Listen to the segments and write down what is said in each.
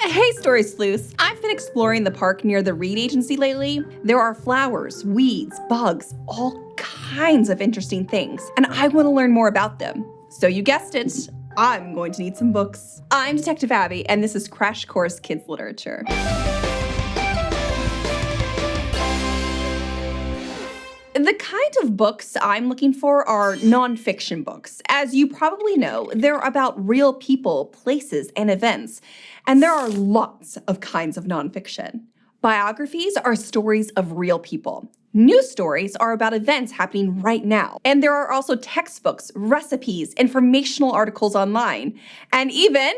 Hey Story Sleuths! I've been exploring the park near the Reed Agency lately. There are flowers, weeds, bugs, all kinds of interesting things, and I want to learn more about them. So you guessed it, I'm going to need some books. I'm Detective Abby, and this is Crash Course Kids Literature. The kind of books I'm looking for are nonfiction books. As you probably know, they're about real people, places, and events, and there are lots of kinds of nonfiction. Biographies are stories of real people. News stories are about events happening right now. And there are also textbooks, recipes, informational articles online, and even,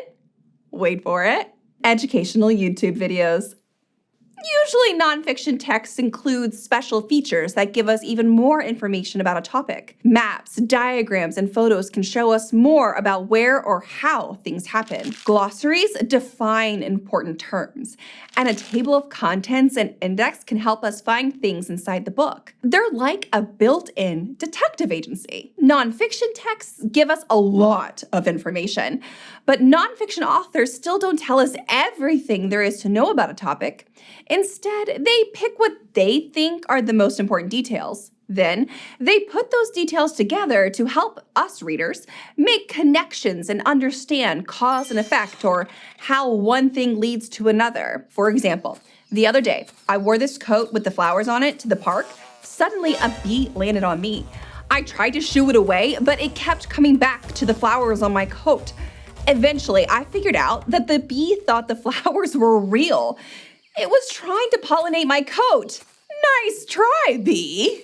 wait for it, educational YouTube videos. Usually nonfiction texts include special features that give us even more information about a topic. Maps, diagrams, and photos can show us more about where or how things happen. Glossaries define important terms, and a table of contents and index can help us find things inside the book. They're like a built-in detective agency. Nonfiction texts give us a lot of information, but nonfiction authors still don't tell us everything there is to know about a topic. Instead, they pick what they think are the most important details. Then, they put those details together to help us readers make connections and understand cause and effect, or how one thing leads to another. For example, the other day, I wore this coat with the flowers on it to the park. Suddenly, a bee landed on me. I tried to shoo it away, but it kept coming back to the flowers on my coat. Eventually, I figured out that the bee thought the flowers were real. It was trying to pollinate my coat. Nice try, bee.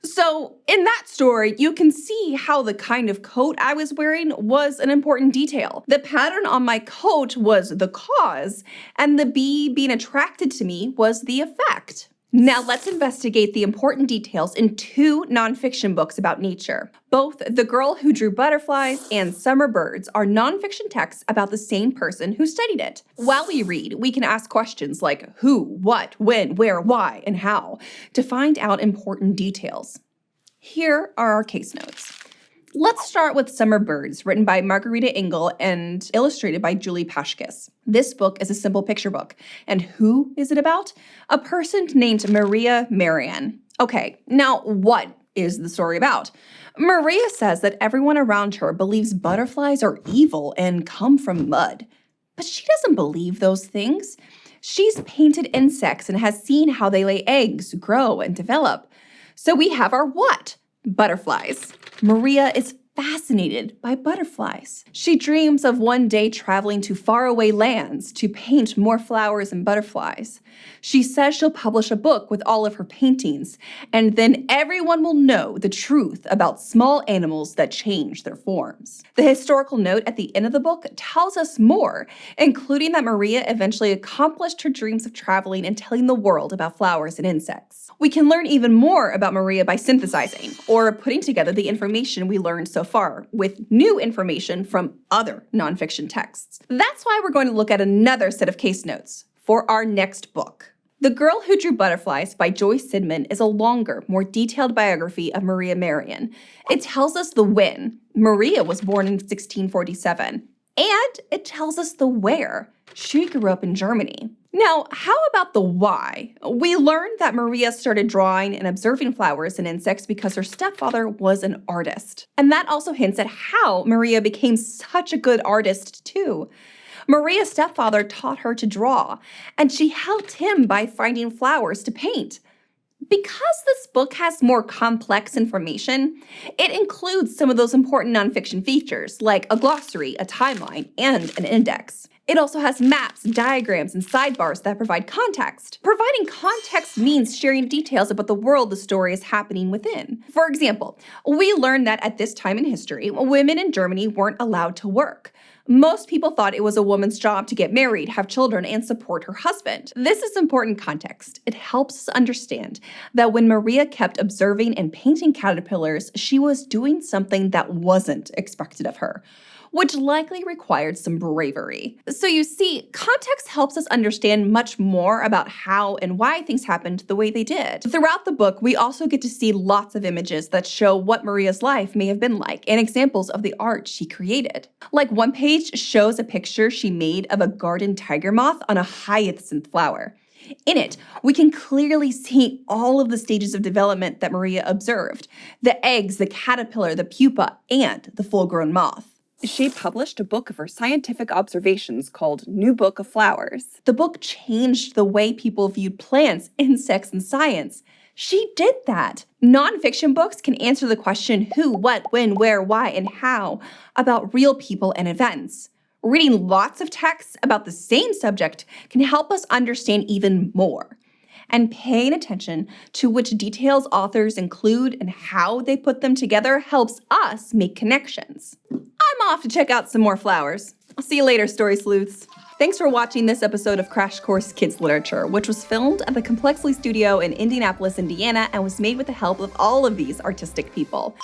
So, in that story, you can see how the kind of coat I was wearing was an important detail. The pattern on my coat was the cause, and the bee being attracted to me was the effect. Now let's investigate the important details in two nonfiction books about nature. Both The Girl Who Drew Butterflies and Summer Birds are nonfiction texts about the same person who studied it. While we read, we can ask questions like who, what, when, where, why, and how to find out important details. Here are our case notes. Let's start with Summer Birds, written by Margarita Engel and illustrated by Julie Pashkis. This book is a simple picture book. And who is it about? A person named Merian. Okay, now what is the story about? Maria says that everyone around her believes butterflies are evil and come from mud. But she doesn't believe those things. She's painted insects and has seen how they lay eggs, grow, and develop. So we have our what? Butterflies. Maria is fascinated by butterflies. She dreams of one day traveling to faraway lands to paint more flowers and butterflies. She says she'll publish a book with all of her paintings, and then everyone will know the truth about small animals that change their forms. The historical note at the end of the book tells us more, including that Maria eventually accomplished her dreams of traveling and telling the world about flowers and insects. We can learn even more about Maria by synthesizing, or putting together the information we learned so far, with new information from other nonfiction texts. That's why we're going to look at another set of case notes for our next book. The Girl Who Drew Butterflies by Joyce Sidman is a longer, more detailed biography of Maria Merian. It tells us the when. Maria was born in 1647. And it tells us the where. She grew up in Germany. Now, how about the why? We learned that Maria started drawing and observing flowers and insects because her stepfather was an artist. And that also hints at how Maria became such a good artist, too. Maria's stepfather taught her to draw, and she helped him by finding flowers to paint. Because this book has more complex information, it includes some of those important nonfiction features, like a glossary, a timeline, and an index. It also has maps, diagrams, and sidebars that provide context. Providing context means sharing details about the world the story is happening within. For example, we learned that at this time in history, women in Germany weren't allowed to work. Most people thought it was a woman's job to get married, have children, and support her husband. This is important context. It helps us understand that when Maria kept observing and painting caterpillars, she was doing something that wasn't expected of her. which likely required some bravery. So you see, context helps us understand much more about how and why things happened the way they did. Throughout the book, we also get to see lots of images that show what Maria's life may have been like and examples of the art she created. Like one page shows a picture she made of a garden tiger moth on a hyacinth flower. In it, we can clearly see all of the stages of development that Maria observed: the eggs, the caterpillar, the pupa, and the full-grown moth. She published a book of her scientific observations called New Book of Flowers. The book changed the way people viewed plants, insects, and science. She did that. Nonfiction books can answer the question who, what, when, where, why, and how about real people and events. Reading lots of texts about the same subject can help us understand even more. And paying attention to which details authors include and how they put them together helps us make connections. I'm off to check out some more flowers. I'll see you later, Story Sleuths. Thanks for watching this episode of Crash Course Kids Literature, which was filmed at the Complexly Studio in Indianapolis, Indiana, and was made with the help of all of these artistic people.